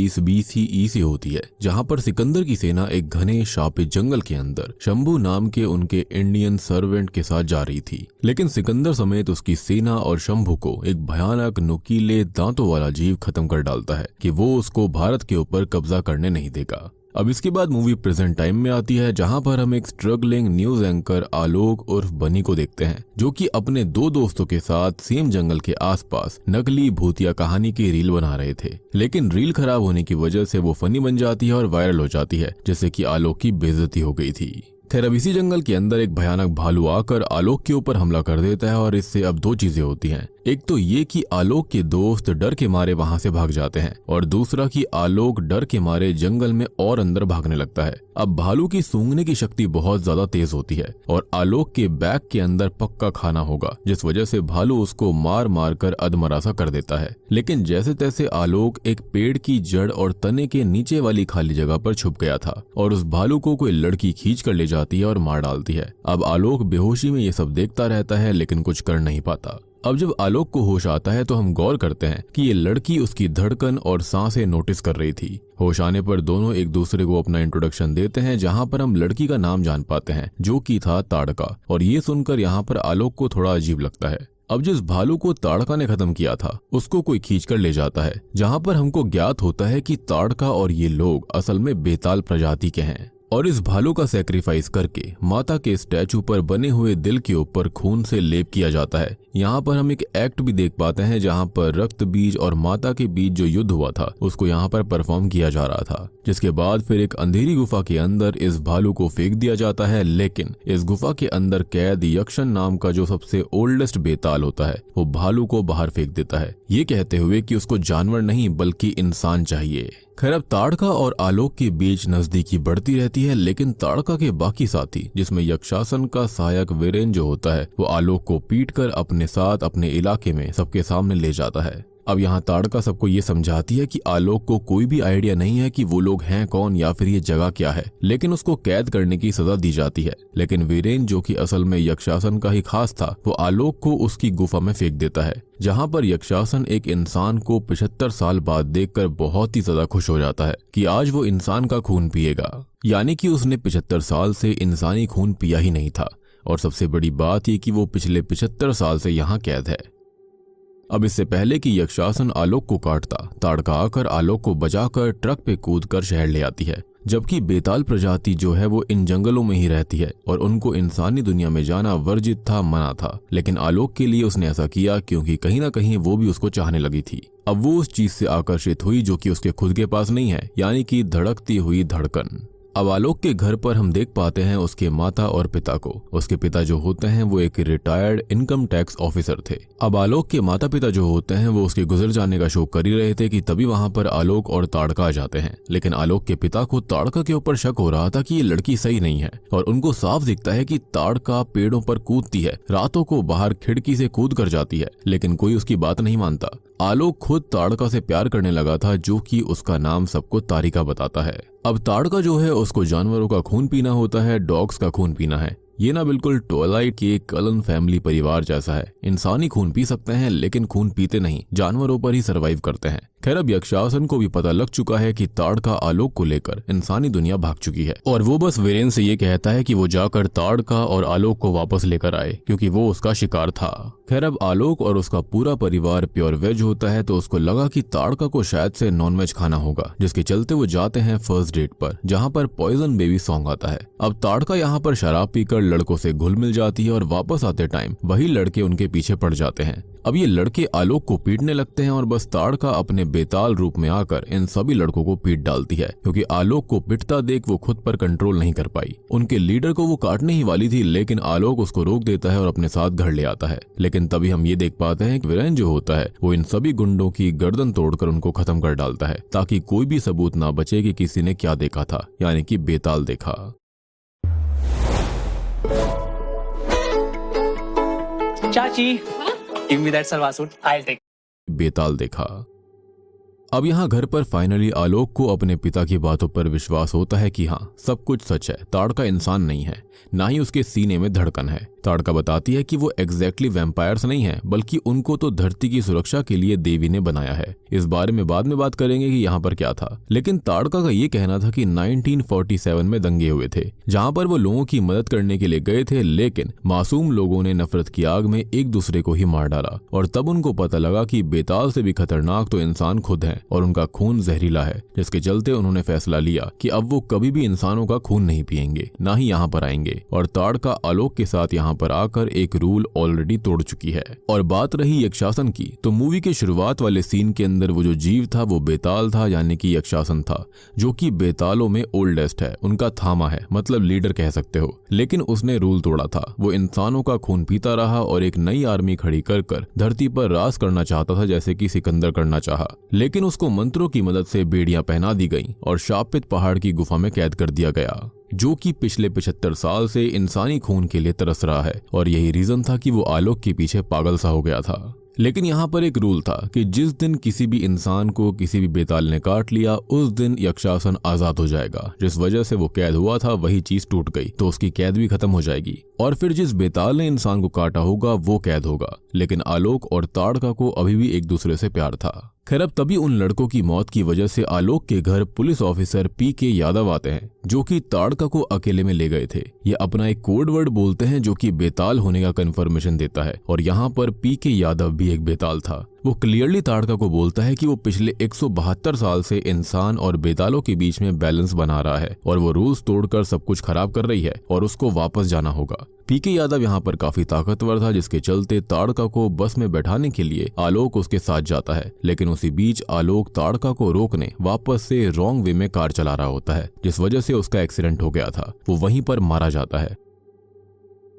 1920 BCE से होती है, जहां पर सिकंदर की सेना एक घने शापित जंगल के अंदर शंभू नाम के उनके इंडियन सर्वेंट के साथ जा रही थी। लेकिन सिकंदर समेत उसकी सेना और शंभू को एक भयानक नुकीले दांतों वाला जीव खत्म कर डालता है कि वो उसको भारत के ऊपर कब्जा करने नहीं देगा। अब इसके बाद मूवी प्रेजेंट टाइम में आती है, जहां पर हम एक स्ट्रगलिंग न्यूज एंकर आलोक उर्फ बनी को देखते हैं, जो कि अपने दो दोस्तों के साथ सेम जंगल के आसपास नकली भूतिया कहानी की रील बना रहे थे। लेकिन रील खराब होने की वजह से वो फनी बन जाती है और वायरल हो जाती है, जिससे कि आलोक की बेइज्जती हो गई थी। खैर, अब इसी जंगल के अंदर एक भयानक भालू आकर आलोक के ऊपर हमला कर देता है और इससे अब दो चीजें होती हैं। एक तो ये कि आलोक के दोस्त डर के मारे वहां से भाग जाते हैं और दूसरा कि आलोक डर के मारे जंगल में और अंदर भागने लगता है। अब भालू की सूंघने की शक्ति बहुत ज्यादा तेज होती है और आलोक के बैग के अंदर पक्का खाना होगा, जिस वजह से भालू उसको मार मार कर अधमरासा कर देता है। लेकिन जैसे तैसे आलोक एक पेड़ की जड़ और तने के नीचे वाली खाली जगह पर छुप गया था और उस भालू को कोई लड़की खींच कर ले जाती है और मार डालती है। अब आलोक बेहोशी में ये सब देखता रहता है, लेकिन कुछ कर नहीं पाता। अब जब आलोक को होश आता है तो हम गौर करते हैं कि ये लड़की उसकी धड़कन और सांसें नोटिस कर रही थी। होश आने पर दोनों एक दूसरे को अपना इंट्रोडक्शन देते हैं, जहां पर हम लड़की का नाम जान पाते हैं, जो कि था ताड़का। और ये सुनकर यहाँ पर आलोक को थोड़ा अजीब लगता है। अब जिस भालू को ताड़का ने खत्म किया था उसको कोई खींच कर ले जाता है, जहाँ पर हमको ज्ञात होता है कि ताड़का और ये लोग असल में बेताल प्रजाति के हैं। और इस भालू का सैक्रिफाइस करके माता के स्टैचू पर बने हुए दिल के ऊपर खून से लेप किया जाता है। यहाँ पर हम एक एक्ट भी देख पाते हैं, जहाँ पर रक्त बीज और माता के बीच जो युद्ध हुआ था उसको यहाँ पर परफॉर्म किया जा रहा था। जिसके बाद फिर एक अंधेरी गुफा के अंदर इस भालू को फेंक दिया जाता है। लेकिन इस गुफा के अंदर कैद यक्षन नाम का जो सबसे ओल्डेस्ट बेताल होता है, वो भालू को बाहर फेंक देता है, ये कहते हुए कि उसको जानवर नहीं बल्कि इंसान चाहिए। खैर, अब ताड़का और आलोक के बीच नजदीकी बढ़ती रहती है, लेकिन ताड़का के बाकी साथी, जिसमें यक्षासन का सहायक वीरेन जो होता है, वो आलोक को पीटकर अपने साथ अपने इलाके में सबके सामने ले जाता है। अब यहाँ ताड़का सबको ये समझाती है कि आलोक को कोई भी आइडिया नहीं है कि वो लोग हैं कौन या फिर ये जगह क्या है, लेकिन उसको कैद करने की सजा दी जाती है। लेकिन वीरेन, जो कि असल में यक्षासन का ही खास था, वो आलोक को उसकी गुफा में फेंक देता है, जहाँ पर यक्षासन एक इंसान को 75 साल बाद देखकर बहुत ही ज्यादा खुश हो जाता है कि आज वो इंसान का खून पिएगा। यानी कि उसने 75 साल से इंसानी खून पिया ही नहीं था। और सबसे बड़ी बात ये कि वो पिछले 75 साल से यहाँ कैद है। अब इससे पहले कि यक्षासन आलोक को काटता, ताड़का आकर आलोक को बचाकर ट्रक पे कूदकर शहर ले आती है। जबकि बेताल प्रजाति जो है वो इन जंगलों में ही रहती है और उनको इंसानी दुनिया में जाना वर्जित था, मना था। लेकिन आलोक के लिए उसने ऐसा किया क्योंकि कहीं ना कहीं वो भी उसको चाहने लगी थी। अब वो उस चीज से आकर्षित हुई जो कि उसके खुद के पास नहीं है, यानी कि धड़कती हुई धड़कन। अब आलोक के घर पर हम देख पाते हैं उसके माता और पिता को। उसके पिता जो होते हैं वो एक रिटायर्ड इनकम टैक्स ऑफिसर थे। अब आलोक के माता पिता जो होते हैं वो उसके गुजर जाने का शोक कर ही रहे थे कि तभी वहां पर आलोक और ताड़का आ जाते हैं। लेकिन आलोक के पिता को ताड़का के ऊपर शक हो रहा था कि ये लड़की सही नहीं है और उनको साफ दिखता है कि ताड़का पेड़ों पर कूदती है, रातों को बाहर खिड़की से कूद कर जाती है, लेकिन कोई उसकी बात नहीं मानता। आलोक खुद ताड़का से प्यार करने लगा था, जो कि उसका नाम सबको तारिका बताता है। अब ताड़का जो है उसको जानवरों का खून पीना होता है, डॉग्स का खून पीना है। ये ना बिल्कुल ट्वाइलाइट के कलन फैमिली परिवार जैसा है। इंसानी खून पी सकते हैं लेकिन खून पीते नहीं, जानवरों पर ही सरवाइव करते हैं। खैर, अब यक्षासन को भी पता लग चुका है कि ताड़का आलोक को लेकर इंसानी दुनिया भाग चुकी है और वो बस वीरेन से ये कहता है कि वो जाकर ताड़का और आलोक को वापस लेकर आए, क्योंकि वो उसका शिकार था। खैर, अब आलोक और उसका पूरा परिवार प्योर वेज होता है, तो उसको लगा कि ताड़का को शायद से नॉनवेज खाना होगा, जिसके चलते वो जाते हैं फर्स्ट डेट पर, जहाँ पर पॉइजन बेबी सॉन्ग आता है। अब ताड़का यहाँ पर शराब पीकर लड़कों से घुल मिल जाती है और वापस आते टाइम वही लड़के उनके पीछे पड़ जाते हैं। अब ये लड़के आलोक को पीटने लगते हैं और बस ताड़का अपने बेताल रूप में आकर इन सभी लड़कों को पीट डालती है, क्योंकि आलोक को पिटता देख वो खुद पर कंट्रोल नहीं कर पाई। उनके लीडर को वो काटने ही वाली थी, लेकिन आलोक उसको रोक देता है और अपने साथ घर ले आता है। लेकिन तभी हम ये देख पाते हैं कि वीरेन जो होता है वो इन सभी गुंडों की गर्दन तोड़कर उनको खत्म कर डालता है, ताकि कोई भी सबूत ना बचे कि किसी ने क्या देखा था, यानी कि बेताल देखा। चाची, give me that salwar suit. I'll take. बेताल देखा। अब यहाँ घर पर फाइनली आलोक को अपने पिता की बातों पर विश्वास होता है कि हाँ, सब कुछ सच है, ताड़का इंसान नहीं है, ना ही उसके सीने में धड़कन है। ताड़का बताती है कि वो एग्जैक्टली वैम्पायर्स नहीं है, बल्कि उनको तो धरती की सुरक्षा के लिए देवी ने बनाया है। इस बारे में बाद में बात करेंगे कि यहाँ पर क्या था, लेकिन ताड़का का ये कहना था कि 1947 में दंगे हुए थे, जहाँ पर वो लोगों की मदद करने के लिए गए थे, लेकिन मासूम लोगों ने नफरत की आग में एक दूसरे को ही मार डाला। और तब उनको पता लगा कि बेताल से भी खतरनाक तो इंसान खुद हैं और उनका खून जहरीला है, जिसके चलते उन्होंने फैसला लिया कि अब वो कभी भी इंसानों का खून नहीं पिएंगे, ना ही यहाँ पर आएंगे। और ताड़का आलोक के साथ यहाँ पर आकर एक रूल ऑलरेडी तोड़ चुकी है। और बात रही यक्षासन की, तो मूवी के शुरुआत वाले सीन के अंदर वो जो जीव था वो बेताल था, यानी कि यक्षासन था, जो कि बेतालों में ओल्डेस्ट है, उनका थामा है, मतलब लीडर कह सकते हो। लेकिन उसने रूल तोड़ा था, वो इंसानों का खून पीता रहा और एक नई आर्मी खड़ी कर धरती पर राज करना चाहता था, जैसे कि सिकंदर करना चाहा। लेकिन उसको मंत्रों की मदद से बेड़ियां पहना दी गईं और शापित पहाड़ की गुफा में कैद कर दिया गया, जो कि पिछले 75 साल से इंसानी खून के लिए तरस रहा है। और यही रीजन था कि वो आलोक के पीछे पागल सा हो गया था। लेकिन यहाँ पर एक रूल था कि जिस दिन किसी भी इंसान को किसी भी बेताल ने काट लिया, उस दिन यक्षासन आजाद हो जाएगा। जिस वजह से वो कैद हुआ था वही चीज टूट गई, तो उसकी कैद भी खत्म हो जाएगी और फिर जिस बेताल ने इंसान को काटा होगा वो कैद होगा। लेकिन आलोक और ताड़का को अभी भी एक दूसरे से प्यार था। खैर, अब तभी उन लड़कों की मौत की वजह से आलोक के घर पुलिस ऑफिसर पीके यादव आते हैं, जो कि ताड़का को अकेले में ले गए थे। ये अपना एक कोड वर्ड बोलते हैं जो कि बेताल होने का कंफर्मेशन देता है। और यहाँ पर पीके यादव भी एक बेताल था। वो क्लियरली ताड़का को बोलता है कि वो पिछले 172 साल से इंसान और बेतालों के बीच में बैलेंस बना रहा है और वो रूल्स तोड़कर सब कुछ खराब कर रही है और उसको वापस जाना होगा। पीके यादव यहाँ पर काफी ताकतवर था, जिसके चलते ताड़का को बस में बैठाने के लिए आलोक उसके साथ जाता है। लेकिन उसी बीच आलोक ताड़का को रोकने वापस से रॉन्ग वे में कार चला रहा होता है, जिस वजह से उसका एक्सीडेंट हो गया था। वो वहीं पर मारा जाता है।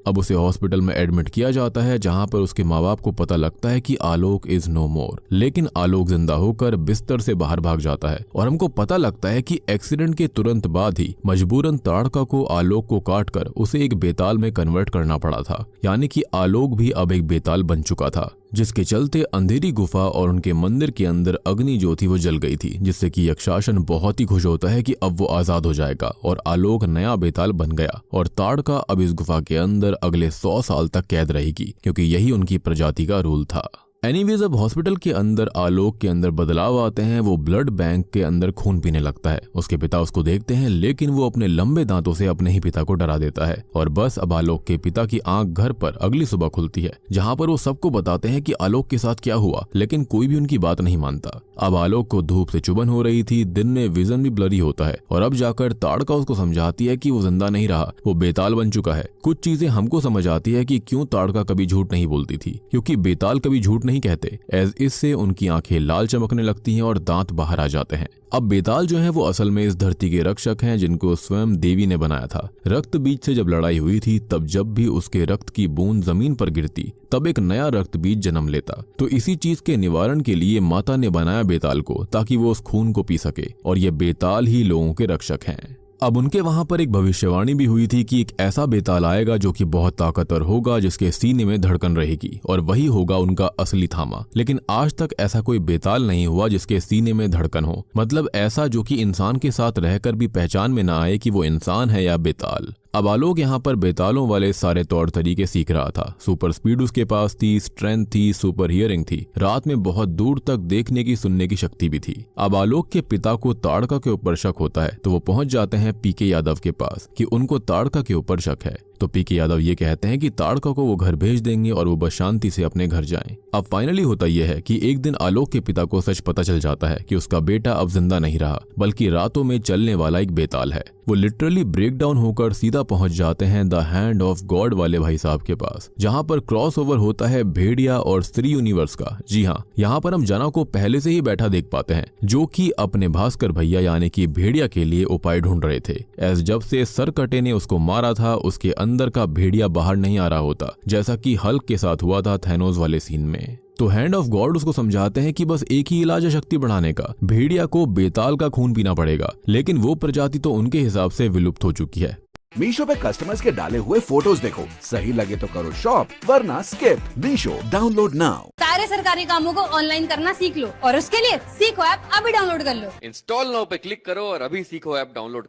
अब उसे हॉस्पिटल में एडमिट किया जाता है, जहां पर उसके माँ बाप को पता लगता है कि आलोक इज नो मोर। लेकिन आलोक जिंदा होकर बिस्तर से बाहर भाग जाता है और हमको पता लगता है कि एक्सीडेंट के तुरंत बाद ही मजबूरन ताड़का को आलोक को काटकर उसे एक बेताल में कन्वर्ट करना पड़ा था। यानी कि आलोक भी अब एक बेताल बन चुका था, जिसके चलते अंधेरी गुफा और उनके मंदिर के अंदर अग्नि जो थी वो जल गई थी, जिससे कि यक्षासन बहुत ही खुश होता है कि अब वो आजाद हो जाएगा और आलोक नया बेताल बन गया। और ताड़का अब इस गुफा के अंदर अगले 100 साल तक कैद रहेगी, क्योंकि यही उनकी प्रजाति का रूल था। एनीवेज, अब हॉस्पिटल के अंदर आलोक के अंदर बदलाव आते हैं। वो ब्लड बैंक के अंदर खून पीने लगता है। उसके पिता उसको देखते हैं, लेकिन वो अपने लंबे दांतों से अपने ही पिता को डरा देता है। और बस अब आलोक के पिता की आंख घर पर अगली सुबह खुलती है, जहां पर वो सबको बताते हैं कि आलोक के साथ क्या हुआ, लेकिन कोई भी उनकी बात नहीं मानता। अब आलोक को धूप से चुभन हो रही थी, दिन में विजन भी ब्लरी होता है और अब जाकर ताड़का उसको समझाती है कि वो जिंदा नहीं रहा, वो बेताल बन चुका है। कुछ चीजें हमको समझ आती है कि क्यों ताड़का कभी झूठ नहीं बोलती थी, क्योंकि बेताल कभी झूठ नहीं कहते। एज इससे उनकी आंखें लाल चमकने लगती हैं और दांत बाहर आ जाते हैं। अब बेताल जो है वो असल में इस धरती के रक्षक हैं, जिनको स्वयं देवी ने बनाया था। रक्त बीज से जब लड़ाई हुई थी, तब जब भी उसके रक्त की बूंद जमीन पर गिरती, तब एक नया रक्त बीज जन्म लेता। तो इसी चीज के निवारण के लिए माता ने बनाया बेताल को, ताकि वो उस खून को पी सके। और ये बेताल ही लोगों के रक्षक हैं। अब उनके वहां पर एक भविष्यवाणी भी हुई थी कि एक ऐसा बेताल आएगा जो कि बहुत ताकतवर होगा, जिसके सीने में धड़कन रहेगी और वही होगा उनका असली थामा। लेकिन आज तक ऐसा कोई बेताल नहीं हुआ जिसके सीने में धड़कन हो, मतलब ऐसा जो कि इंसान के साथ रहकर भी पहचान में ना आए कि वो इंसान है या बेताल। अब आलोक यहाँ पर बेतालों वाले सारे तौर तरीके सीख रहा था। सुपर स्पीड उसके पास थी, स्ट्रेंथ थी, सुपर हियरिंग थी, रात में बहुत दूर तक देखने की सुनने की शक्ति भी थी। अब आलोक के पिता को ताड़का के ऊपर शक होता है, तो वो पहुंच जाते हैं पीके यादव के पास कि उनको ताड़का के ऊपर शक है। तो पीके यादव ये कहते हैं कि ताड़का को वो घर भेज देंगे और वो बस शांति से अपने घर जाएं। अब फाइनली होता यह है कि एक दिन आलोक के पिता को सच पता चल जाता है कि उसका बेटा अब जिंदा नहीं रहा, बल्कि रातों में चलने वाला एक बेताल है। वो लिटरली ब्रेक डाउन होकर सीधा पहुंच जाते हैं द हैंड ऑफ गॉड वाले भाई साहब के पास, जहां पर क्रॉस ओवर होता है भेड़िया और स्त्री यूनिवर्स का। जी हाँ, यहाँ पर हम जना को पहले से ही बैठा देख पाते हैं, जो कि अपने भास्कर भैया यानी कि भेड़िया के लिए उपाय ढूंढ रहे थे। एज जब से सरकटे ने उसको मारा था, उसके अंदर का भेड़िया बाहर नहीं आ रहा होता, जैसा कि हल्क के साथ हुआ था थैनोस वाले सीन में। तो हैंड ऑफ गॉड उसको समझाते हैं कि बस एक ही इलाज है शक्ति बढ़ाने का, भेड़िया को बेताल का खून पीना पड़ेगा। लेकिन वो प्रजाति तो उनके हिसाब से विलुप्त हो चुकी है। मीशो पे कस्टमर्स के डाले हुए फोटोज देखो, सही लगे तो करो शॉप, वरना स्किप। Meesho, download now. सारे सरकारी कामों को ऑनलाइन करना सीख लो और उसके लिए सीखो ऐप अभी डाउनलोड कर लो। इंस्टॉल नाउ पे क्लिक करो और अभी सीखो ऐप डाउनलोड।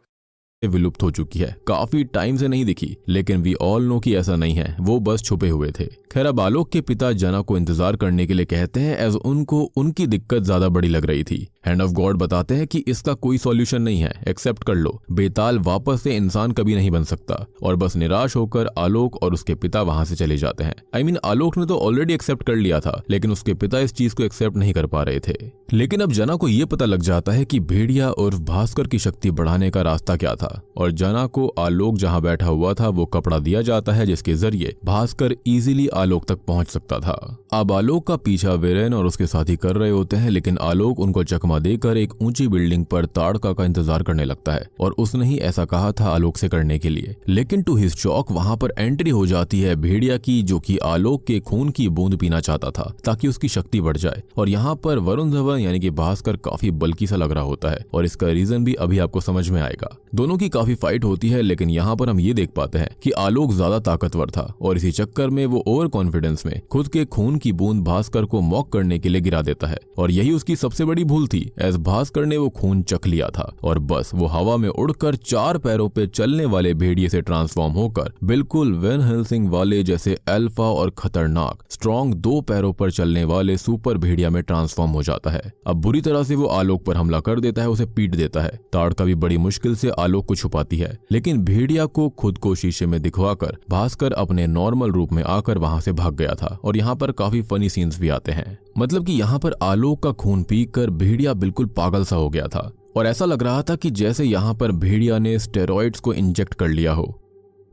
विलुप्त हो चुकी है, काफी टाइम से नहीं दिखी। लेकिन वी ऑल नो कि ऐसा नहीं है, वो बस छुपे हुए थे। खैर अब आलोक के पिता जना को इंतजार करने के लिए कहते हैं, एज उनको उनकी दिक्कत ज्यादा बड़ी लग रही थी। हैंड ऑफ गॉड बताते हैं कि इसका कोई सॉल्यूशन नहीं है, एक्सेप्ट कर लो, बेताल वापस से इंसान कभी नहीं बन सकता। और बस निराश होकर आलोक और उसके पिता वहां से चले जाते हैं। I mean, आलोक ने तो ऑलरेडी एक्सेप्ट कर लिया था, लेकिन उसके पिता इस चीज को एक्सेप्ट नहीं कर पा रहे थे। लेकिन अब जना को यह पता लग जाता है कि भेड़िया और भास्कर की शक्ति बढ़ाने का रास्ता क्या था, और जना को आलोक जहां बैठा हुआ था वो कपड़ा दिया जाता है, जिसके जरिए भास्कर इजीली आलोक तक पहुंच सकता था। अब आलोक का पीछा वीरेन और उसके साथी कर रहे होते हैं, लेकिन आलोक उनको चकमा देकर एक ऊंची बिल्डिंग पर ताड़का का इंतजार करने लगता है, और उसने ही ऐसा कहा था आलोक से करने के लिए। लेकिन टू हिज शॉक वहां पर एंट्री हो जाती है भेड़िया की, जो कि आलोक के खून की बूंद पीना चाहता था ताकि उसकी शक्ति बढ़ जाए। और यहाँ पर वरुण धवन यानी कि भास्कर काफी बल्कि सा लग रहा होता है, और इसका रीजन भी अभी आपको समझ में आएगा। दोनों की काफी फाइट होती है, लेकिन यहाँ पर हम ये देख पाते हैं कि आलोक ज्यादा ताकतवर था, और इसी चक्कर में वो ओवर कॉन्फिडेंस में खुद के खून की बूंद भास्कर को मॉक करने के लिए गिरा देता है। और यही उसकी सबसे बड़ी भूल थी, एज भास्कर ने वो खून चख लिया था, और बस वो हवा में उड़कर 4 पैरों पे चलने वाले भेड़िए से ट्रांसफॉर्म होकर बिल्कुल वेन हेल्सिंग वाले जैसे अल्फा और खतरनाक स्ट्रॉन्ग 2 पैरों पर चलने वाले सुपर भेड़िया में ट्रांसफॉर्म हो जाता है। अब बुरी तरह से वो आलोक पर हमला कर देता है, उसे पीट देता है। ताड़का भी बड़ी मुश्किल से आलोक को छुपाती है, लेकिन भेड़िया को खुद को शीशे में दिखवाकर भास्कर अपने नॉर्मल रूप में आकर वहां से भाग गया था। और यहाँ पर काफी फनी सीन्स भी आते हैं, मतलब कि यहाँ पर आलोक का खून पीकर भेड़िया बिल्कुल पागल सा हो गया था, और ऐसा लग रहा था कि जैसे यहाँ पर भेड़िया ने स्टेरॉइड्स को इंजेक्ट कर लिया हो।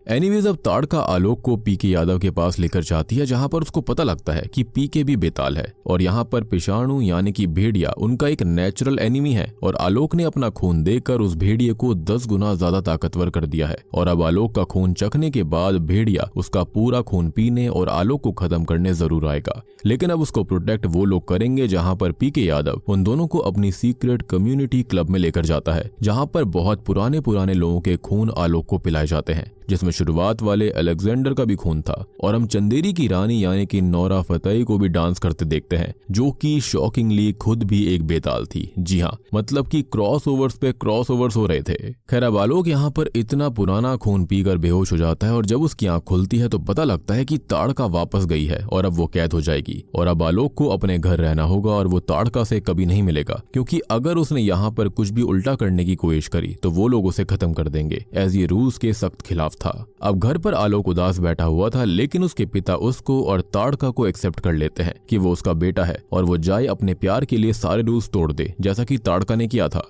एनीवेज अब ताड़का आलोक को पीके यादव के पास लेकर जाती है, जहां पर उसको पता लगता है कि पीके भी बेताल है, और यहाँ पर पिशाणु यानी कि भेड़िया उनका एक नेचुरल एनिमी है। और आलोक ने अपना खून देकर उस भेड़िए को 10 गुना ज्यादा ताकतवर कर दिया है। और अब आलोक का खून चखने के बाद भेड़िया उसका पूरा खून पीने और आलोक को खत्म करने जरूर आएगा। लेकिन अब उसको प्रोटेक्ट वो लोग करेंगे, जहाँ पर पीके यादव उन दोनों को अपनी सीक्रेट कम्युनिटी क्लब में लेकर जाता है, जहाँ पर बहुत पुराने लोगों के खून आलोक को पिलाए जाते हैं, जिसमें शुरुआत वाले अलेक्जेंडर का भी खून था। और हम चंदेरी की रानी यानी कि नौरा फतेही को भी डांस करते देखते हैं, जो कि शॉकिंगली खुद भी एक बेताल थी। जी हाँ, मतलब कि क्रॉसओवर्स पे क्रॉसओवर्स हो रहे थे। खैर अब आलोक यहाँ पर इतना पुराना खून पीकर बेहोश हो जाता है, और जब उसकी आंख खुलती है तो पता लगता है कि ताड़का वापस गई है और अब वो कैद हो जाएगी। और अब आलोक को अपने घर रहना होगा, और वो ताड़का से कभी नहीं मिलेगा, क्योंकि अगर उसने यहाँ पर कुछ भी उल्टा करने की कोशिश करी तो वो लोग उसे खत्म कर देंगे, एज ये रूल्स के सख्त खिलाफ था। अब घर पर आलोक उदास बैठा हुआ था, लेकिन उसके पिता उसको और ताड़का को एक्सेप्ट कर लेते हैं कि वो उसका बेटा है, और वो जाए अपने प्यार के लिए सारे रूल्स तोड़ दे, जैसा कि ताड़का ने किया था।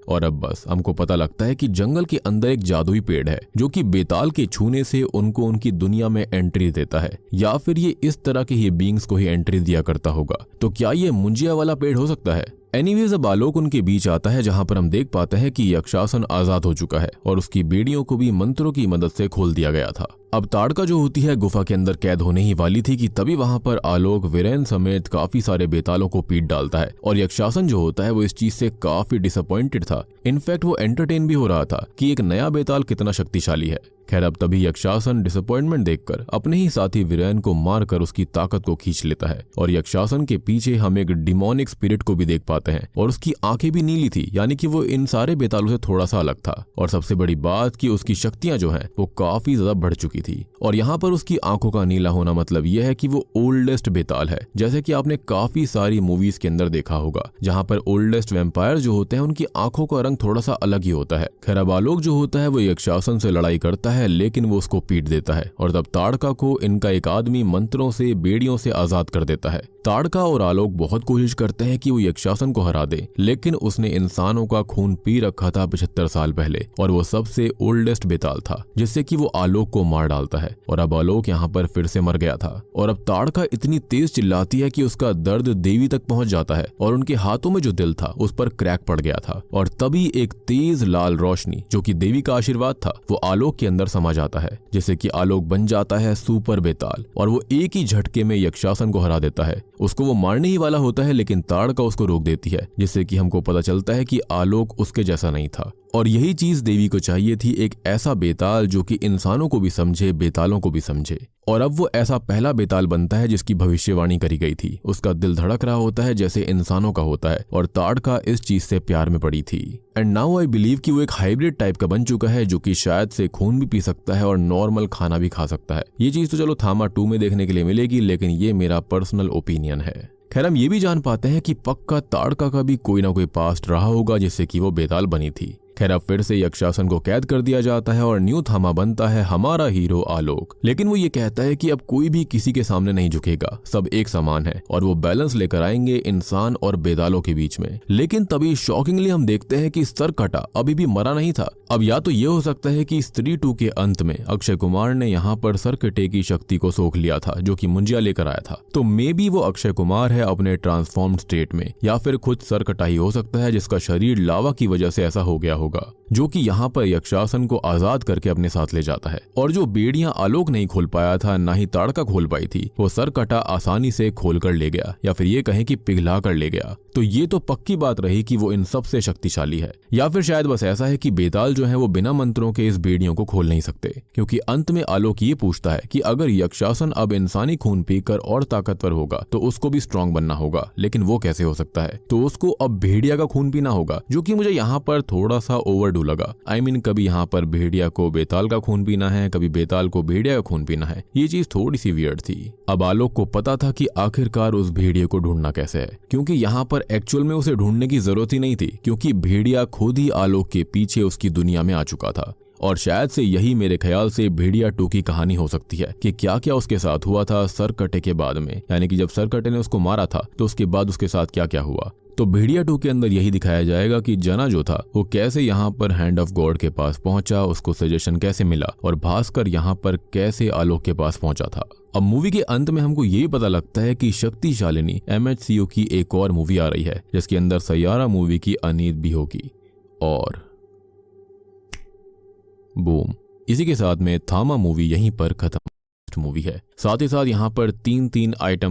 और अब बस हमको पता लगता है कि जंगल के अंदर एक जादुई पेड़ है, जो कि बेताल के छूने से उनको उनकी दुनिया में एंट्री देता है, या फिर ये इस तरह के ही बींग्स को ही एंट्री दिया करता होगा। तो क्या ये मुंजिया वाला पेड़ हो सकता है? एनीवेज अब आलोक उनके बीच आता है, जहां पर हम देख पाते हैं कि यक्षासन आजाद हो चुका है, और उसकी बेड़ियों को भी मंत्रों की मदद से खोल दिया गया था। अब ताड़का जो होती है गुफा के अंदर कैद होने ही वाली थी कि तभी वहां पर आलोक वीरेन समेत काफी सारे बेतालों को पीट डालता है, और यक्षासन जो होता है वो इस चीज से काफी डिसअपॉइंटेड था। इनफैक्ट वो एंटरटेन भी हो रहा था कि एक नया बेताल कितना शक्तिशाली है। खैर अब तभी यक्षासन डिसअपॉइंटमेंट देखकर अपने ही साथी वीरेन को मारकर उसकी ताकत को खींच लेता है, और यक्षासन के पीछे हम एक डिमोनिक स्पिरिट को भी देख पाते हैं, और उसकी आंखें भी नीली थी, यानी कि वो इन सारे बेतालों से थोड़ा सा अलग था। और सबसे बड़ी बात कि उसकी शक्तियां जो हैं वो काफी ज्यादा बढ़ चुकी थी। और यहाँ पर उसकी आंखों का नीला होना मतलब यह है कि वो ओल्डेस्ट बेताल है, जैसे कि आपने काफी सारी मूवीज के अंदर देखा होगा, जहाँ पर ओल्डेस्ट वैम्पायर जो होते हैं उनकी आंखों का रंग थोड़ा सा अलग ही होता है। खैर अब आलोक जो होता है वो यक्षासन से लड़ाई करता है, लेकिन वो उसको पीट देता है, और तब ताड़का को इनका एक आदमी मंत्रों से बेड़ियों से आजाद कर देता है। ताड़का और आलोक बहुत कोशिश करते हैं कि वो यक्षासन को हरा दे, लेकिन उसने इंसानों का खून पी रखा था 75 साल पहले, और वो सबसे ओल्डेस्ट बेताल था, जिससे कि वो आलोक को मार डालता है। और अब आलोक यहाँ पर फिर से मर गया था, और अब ताड़का इतनी तेज चिल्लाती है कि उसका दर्द देवी तक पहुंच जाता है, और उनके हाथों में जो दिल था उस पर क्रैक पड़ गया था। और तभी एक तेज लाल रोशनी, जो कि देवी का आशीर्वाद था, वो आलोक के अंदर समा जाता है, जिससे कि आलोक बन जाता है सुपर बेताल, और वो एक ही झटके में यक्षासन को हरा देता है। उसको वो मारने ही वाला होता है, लेकिन ताड़का उसको रोक देती है, जिससे कि हमको पता चलता है कि आलोक उसके जैसा नहीं था। और यही चीज देवी को चाहिए थी, एक ऐसा बेताल जो कि इंसानों को भी समझे, बेतालों को भी समझे। और अब वो ऐसा पहला बेताल बनता है जिसकी भविष्यवाणी करी गई थी। उसका दिल धड़क रहा होता है जैसे इंसानों का होता है और ताड़का इस चीज से प्यार में पड़ी थी। एंड नाउ आई बिलीव कि वो एक हाइब्रिड टाइप का बन चुका है जो कि शायद से खून भी पी सकता है और नॉर्मल खाना भी खा सकता है। ये चीज तो चलो थामा 2 में देखने के लिए मिलेगी, लेकिन ये मेरा पर्सनल ओपिनियन है। खैर हम ये भी जान पाते हैं कि पक्का ताड़का का भी कोई ना कोई पास्ट रहा होगा जिससे कि वो बेताल बनी थी। खैर अब फिर से यक्षासन को कैद कर दिया जाता है और न्यू थामा बनता है हमारा हीरो आलोक। लेकिन वो ये कहता है कि अब कोई भी किसी के सामने नहीं झुकेगा, सब एक समान है और वो बैलेंस लेकर आएंगे इंसान और बेतालों के बीच में। लेकिन तभी शॉकिंगली हम देखते हैं कि सरकटा अभी भी मरा नहीं था। अब या तो ये हो सकता है कि स्त्री 2 के अंत में अक्षय कुमार ने यहाँ पर सरकटे की शक्ति को सोख लिया था जो कि मुंजिया लेकर आया था, तो मे बी वो अक्षय कुमार है अपने ट्रांसफॉर्म्ड स्टेट में, या फिर खुद सरकटा ही हो सकता है जिसका शरीर लावा की वजह से ऐसा हो गया होगा, जो कि यहाँ पर यक्षासन को आजाद करके अपने साथ ले जाता है। और जो बेड़ियां आलोक नहीं खोल पाया था, ना ही ताड़का खोल पाई थी, वो सरकटा आसानी से खोल कर ले गया, या फिर ये कहें कि पिघला कर ले गया। तो ये तो पक्की बात रही कि वो इन सबसे शक्तिशाली है, या फिर शायद बस ऐसा है कि बेताल जो है वो बिना मंत्रों के इस बेड़ियों को खोल नहीं सकते। क्योंकि अंत में आलोक ये पूछता है कि अगर यक्षासन अब इंसानी खून पीकर और ताकतवर होगा तो उसको भी स्ट्रांग बनना होगा, लेकिन वो कैसे हो सकता है? तो उसको अब भेड़िया का खून पीना होगा, जो कि मुझे यहाँ पर थोड़ा सा ओवरडू लगा। आई मीन कभी यहाँ पर भेड़िया को बेताल का खून पीना है, कभी बेताल को भेड़िया का खून पीना है, ये चीज थोड़ी सी वियर्ड थी। अब आलोक को पता था कि आखिरकार उस भेड़िए को ढूंढना कैसे है, क्योंकि यहाँ पर एक्चुअल में उसे ढूंढने की जरूरत ही नहीं थी, क्योंकि भेड़िया खुद ही आलोक के पीछे उसकी दुनिया में आ चुका था। और शायद से यही मेरे ख्याल से भेड़िया 2 की कहानी हो सकती है कि क्या क्या उसके साथ हुआ था सरकटे के बाद में, यानी कि जब सरकटे ने उसको मारा था तो उसके बाद उसके साथ क्या क्या हुआ। तो भेड़िया 2 के अंदर यही दिखाया जाएगा कि जना जो था वो कैसे यहाँ पर हैंड ऑफ गॉड के पास पहुंचा, उसको सजेशन कैसे मिला, और भास्कर यहाँ पर कैसे आलोक के पास पहुंचा था। अब मूवी के अंत में हमको यही पता लगता है कि शक्तिशालिनी MHCU की एक और मूवी आ रही है जिसके अंदर सैयारा मूवी की अनीत भी होगी। और बूम, इसी के साथ में थामा मूवी यहीं पर खत्म मूवी है। साथ ही साथ यहाँ पर 3 आइटम